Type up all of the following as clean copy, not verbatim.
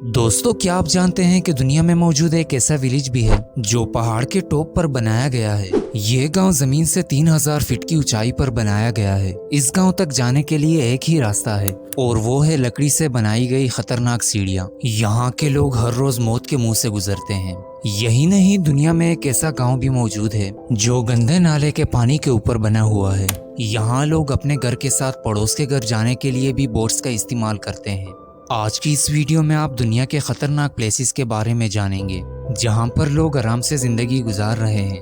दोस्तों, क्या आप जानते हैं कि दुनिया में मौजूद एक ऐसा विलेज भी है जो पहाड़ के टॉप पर बनाया गया है। ये गांव जमीन से 3000 फीट की ऊंचाई पर बनाया गया है। इस गांव तक जाने के लिए एक ही रास्ता है और वो है लकड़ी से बनाई गई खतरनाक सीढ़ियां। यहाँ के लोग हर रोज मौत के मुंह से गुजरते हैं। यही नहीं, दुनिया में एक ऐसा गांव भी मौजूद है जो गंदे नाले के पानी के ऊपर बना हुआ है। यहाँ लोग अपने घर के साथ पड़ोस के घर जाने के लिए भी बोट्स का इस्तेमाल करते हैं। आज की इस वीडियो में आप दुनिया के खतरनाक प्लेसेस के बारे में जानेंगे जहां पर लोग आराम से जिंदगी गुजार रहे हैं।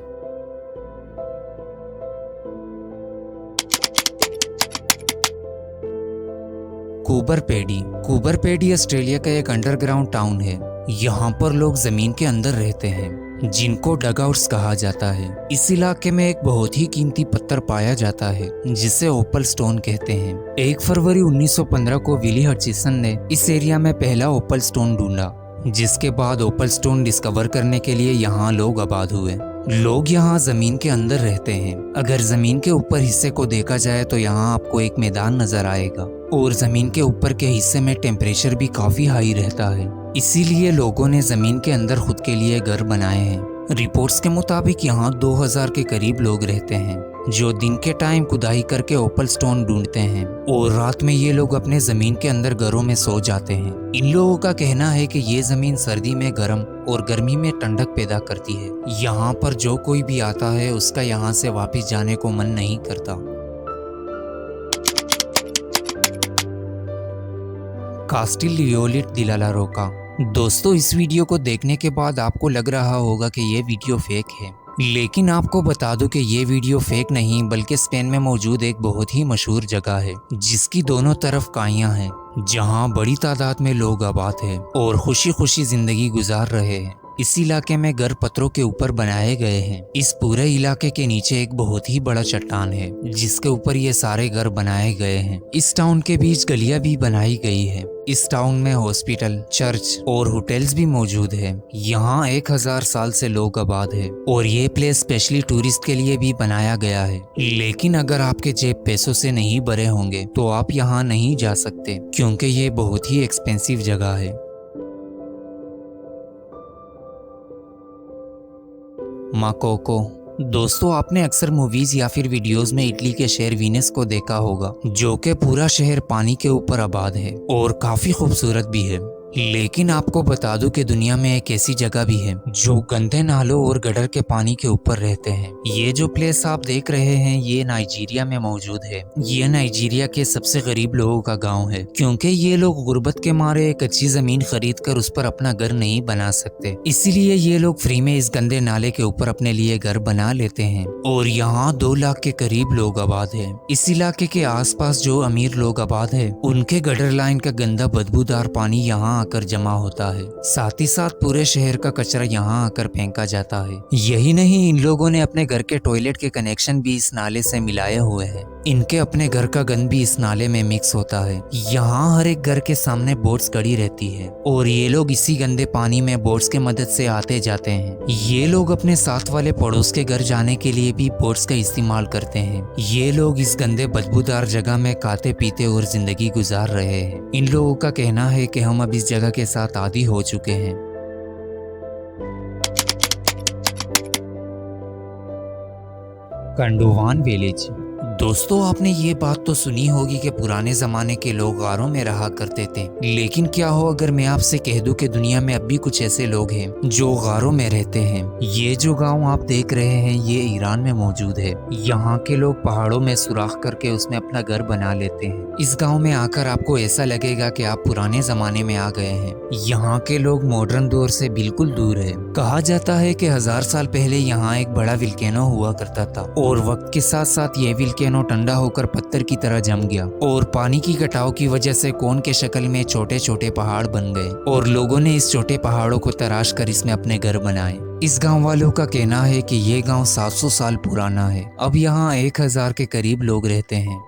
कूबर पेडी ऑस्ट्रेलिया का एक अंडरग्राउंड टाउन है। यहाँ पर लोग जमीन के अंदर रहते हैं जिनको डगआउट्स कहा जाता है। इस इलाके में एक बहुत ही कीमती पत्थर पाया जाता है जिसे ओपल स्टोन कहते हैं। 1 फरवरी 1915 को विली हटचिसन ने इस एरिया में पहला ओपल स्टोन ढूंढा, जिसके बाद ओपल स्टोन डिस्कवर करने के लिए यहाँ लोग आबाद हुए। लोग यहाँ जमीन के अंदर रहते हैं। अगर जमीन के ऊपर हिस्से को देखा जाए तो यहाँ आपको एक मैदान नजर आएगा और जमीन के ऊपर के हिस्से में टेम्परेचर भी काफी हाई रहता है। इसीलिए लोगों ने जमीन के अंदर खुद के लिए घर बनाए हैं। रिपोर्ट्स के मुताबिक यहाँ 2000 के करीब लोग रहते हैं जो दिन के टाइम खुदाई करके ओपल स्टोन ढूंढते हैं और रात में ये लोग अपने जमीन के अंदर घरों में सो जाते हैं। इन लोगों का कहना है कि ये जमीन सर्दी में गर्म और गर्मी में ठंडक पैदा करती है। यहाँ पर जो कोई भी आता है उसका यहाँ से वापस जाने को मन नहीं करता। कास्टिल लियोलिट दी ला रोका। दोस्तों, इस वीडियो को देखने के बाद आपको लग रहा होगा कि ये वीडियो फेक है, लेकिन आपको बता दूं कि ये वीडियो फेक नहीं बल्कि स्पेन में मौजूद एक बहुत ही मशहूर जगह है जिसकी दोनों तरफ काइयां हैं, जहां बड़ी तादाद में लोग आबाद हैं और खुशी खुशी जिंदगी गुजार रहे हैं। इस इलाके में घर पत्थरों के ऊपर बनाए गए हैं। इस पूरे इलाके के नीचे एक बहुत ही बड़ा चट्टान है जिसके ऊपर ये सारे घर बनाए गए हैं। इस टाउन के बीच गलियां भी बनाई गई है। इस टाउन में हॉस्पिटल, चर्च और होटल्स भी मौजूद है। यहाँ 1000 साल से लोग आबाद है और ये प्लेस स्पेशली टूरिस्ट के लिए भी बनाया गया है। लेकिन अगर आपके जेब पैसों से नहीं भरे होंगे तो आप यहाँ नहीं जा सकते क्योंकि ये बहुत ही एक्सपेंसिव जगह है। माकोको। दोस्तों, आपने अक्सर मूवीज या फिर वीडियोस में इटली के शहर वीनस को देखा होगा जो कि पूरा शहर पानी के ऊपर आबाद है और काफी खूबसूरत भी है। लेकिन आपको बता दूं कि दुनिया में एक ऐसी जगह भी है जो गंदे नालों और गटर के पानी के ऊपर रहते हैं। ये जो प्लेस आप देख रहे हैं ये नाइजीरिया में मौजूद है। ये नाइजीरिया के सबसे गरीब लोगों का गांव है क्योंकि ये लोग गुर्बत के मारे एक अच्छी जमीन खरीद कर उस पर अपना घर नहीं बना सकते। इसीलिए ये लोग फ्री में इस गंदे नाले के ऊपर अपने लिए घर बना लेते हैं और यहाँ 2 लाख के करीब लोग आबाद है। इस इलाके के आसपास जो अमीर लोग आबाद है उनके गटर लाइन का गंदा बदबूदार पानी यहाँ आकर जमा होता है। साथ ही साथ पूरे शहर का कचरा यहाँ आकर फेंका जाता है। यही नहीं, इन लोगों ने अपने घर के टॉयलेट के कनेक्शन भी इस नाले से मिलाए हुए हैं। इनके अपने घर का गंद भी इस नाले में मिक्स होता है। यहाँ हर एक घर के सामने बोट्स खड़ी रहती है और ये लोग इसी गंदे पानी में बोट्स के मदद से आते जाते हैं। ये लोग अपने साथ वाले पड़ोस के घर जाने के लिए भी बोट्स का इस्तेमाल करते हैं। ये लोग इस गंदे बदबूदार जगह में खाते पीते और जिंदगी गुजार रहे हैं। इन लोगों का कहना है कि हम अब इस जगह के साथ आदी हो चुके हैं। कंडुवान विलेज। दोस्तों, आपने ये बात तो सुनी होगी कि पुराने जमाने के लोग गारों में रहा करते थे, लेकिन क्या हो अगर मैं आपसे कह दूं कि दुनिया में अब भी कुछ ऐसे लोग हैं जो गारों में रहते हैं। ये जो गांव आप देख रहे हैं ये ईरान में मौजूद है। यहाँ के लोग पहाड़ों में सुराख करके उसमें अपना घर बना लेते हैं। इस गाँव में आकर आपको ऐसा लगेगा कि आप पुराने जमाने में आ गए हैं। यहाँ के लोग मॉडर्न दौर से बिल्कुल दूर है। कहा जाता है कि 1000 साल पहले यहाँ एक बड़ा विल्केनो हुआ करता था और वक्त के साथ साथ ये विल्केनो ठंडा होकर पत्थर की तरह जम गया और पानी की कटाव की वजह से कोन के शक्ल में छोटे छोटे पहाड़ बन गए और लोगों ने इस छोटे पहाड़ों को तराश कर इसमें अपने घर बनाए। इस गांव वालों का कहना है कि ये गांव 700 साल पुराना है। अब यहाँ 1000 के करीब लोग रहते हैं।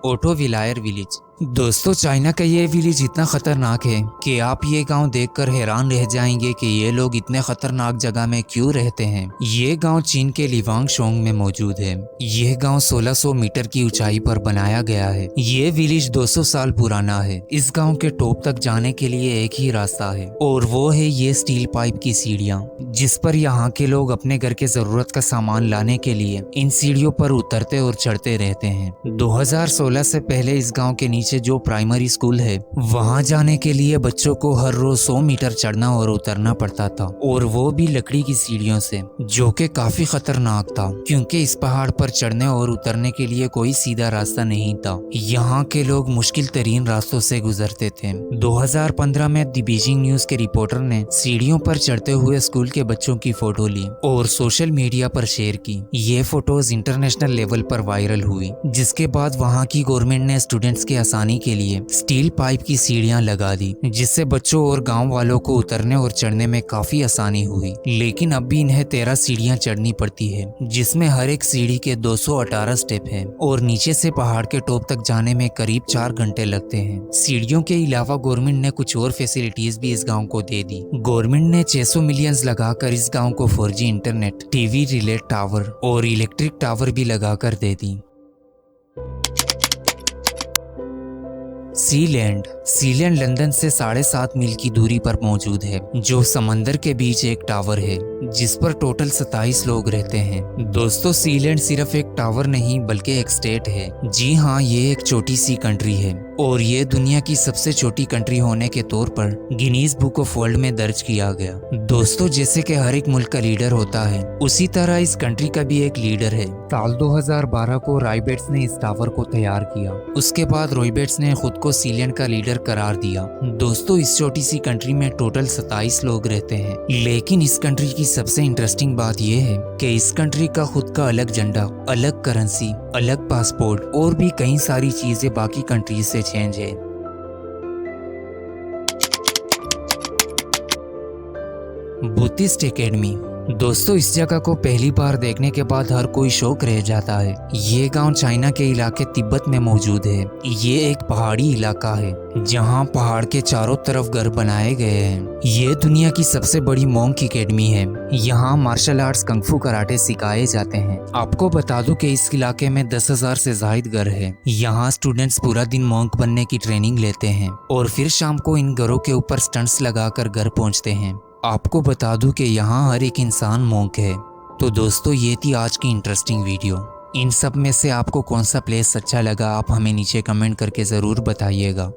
ओटो विलायर विलेज। दोस्तों चाइना का ये विलेज इतना खतरनाक है कि आप ये गांव देखकर हैरान रह जाएंगे कि ये लोग इतने खतरनाक जगह में क्यों रहते हैं। ये गांव चीन के लिवांगशोंग में मौजूद है। यह गांव 1600 मीटर की ऊंचाई पर बनाया गया है। ये विलेज 200 साल पुराना है। इस गांव के टॉप तक जाने के लिए एक ही रास्ता है और वो है ये स्टील पाइप की सीढ़ियाँ, जिस पर यहाँ के लोग अपने घर के जरूरत का सामान लाने के लिए इन सीढ़ियों पर उतरते और चढ़ते रहते हैं। 2016 से पहले इस गाँव के नीचे जो प्राइमरी स्कूल है वहां जाने के लिए बच्चों को हर रोज 100 मीटर चढ़ना और उतरना पड़ता था, और वो भी लकड़ी की सीढ़ियों से, जो कि काफी खतरनाक था क्योंकि इस पहाड़ पर चढ़ने और उतरने के लिए कोई सीधा रास्ता नहीं था। यहाँ के लोग मुश्किल तरीन रास्तों से गुजरते थे। 2015 में द बीजिंग न्यूज के रिपोर्टर ने सीढ़ियों पर चढ़ते हुए स्कूल के बच्चों की फोटो ली और सोशल मीडिया पर शेयर की। ये फोटोज इंटरनेशनल लेवल पर वायरल हुई, जिसके बाद वहाँ की गवर्नमेंट ने स्टूडेंट्स के आसानी के लिए स्टील पाइप की सीढ़ियां लगा दी, जिससे बच्चों और गांव वालों को उतरने और चढ़ने में काफी आसानी हुई। लेकिन अब भी इन्हें 13 सीढ़ियां चढ़नी पड़ती है, जिसमें हर एक सीढ़ी के 218 स्टेप हैं और नीचे से पहाड़ के टॉप तक जाने में करीब 4 घंटे लगते हैं। सीढ़ियों के अलावा गवर्नमेंट ने कुछ और फैसिलिटीज भी इस गाँव को दे दी। गवर्नमेंट ने 600 मिलियन लगाकर इस गाँव को 4G internet, TV relay tower और इलेक्ट्रिक टावर भी लगाकर दे दी। सीलैंड लंदन से 7.5 मील की दूरी पर मौजूद है, जो समंदर के बीच एक टावर है जिस पर टोटल 27 लोग रहते हैं। दोस्तों सीलैंड सिर्फ एक टावर नहीं बल्कि एक स्टेट है। जी हाँ, ये एक छोटी सी कंट्री है और ये दुनिया की सबसे छोटी कंट्री होने के तौर पर गिनीज बुक ऑफ वर्ल्ड में दर्ज किया गया। दोस्तों जैसे कि हर एक मुल्क का लीडर होता है, उसी तरह इस कंट्री का भी एक लीडर है। साल 2012 को रॉयबेट्स ने इस टावर को तैयार किया। उसके बाद रॉयबेट्स ने खुद को सीलैंड का लीडर करार दिया। दोस्तों इस छोटी सी कंट्री में टोटल 27 लोग रहते हैं, लेकिन इस कंट्री की सबसे इंटरेस्टिंग बात यह है कि इस कंट्री का खुद का अलग झंडा, अलग करेंसी, अलग पासपोर्ट और भी कई सारी चीजें बाकी कंट्रीज से चेंज है। Buddhist academy. दोस्तों इस जगह को पहली बार देखने के बाद हर कोई शौक रह जाता है। ये गांव चाइना के इलाके तिब्बत में मौजूद है। ये एक पहाड़ी इलाका है जहां पहाड़ के चारों तरफ घर बनाए गए हैं। ये दुनिया की सबसे बड़ी मोंक एकेडमी है। यहाँ मार्शल आर्ट्स, कंगफू, कराटे सिखाए जाते हैं। आपको बता दूं कि इस इलाके में 10,000 से ज्यादा घर है। यहाँ स्टूडेंट्स पूरा दिन मोंक बनने की ट्रेनिंग लेते हैं और फिर शाम को इन घरों के ऊपर स्टंट्स लगाकर घर पहुँचते हैं। आपको बता दूं कि यहाँ हर एक इंसान मोंक है। तो दोस्तों ये थी आज की इंटरेस्टिंग वीडियो। इन सब में से आपको कौन सा प्लेस अच्छा लगा, आप हमें नीचे कमेंट करके ज़रूर बताइएगा।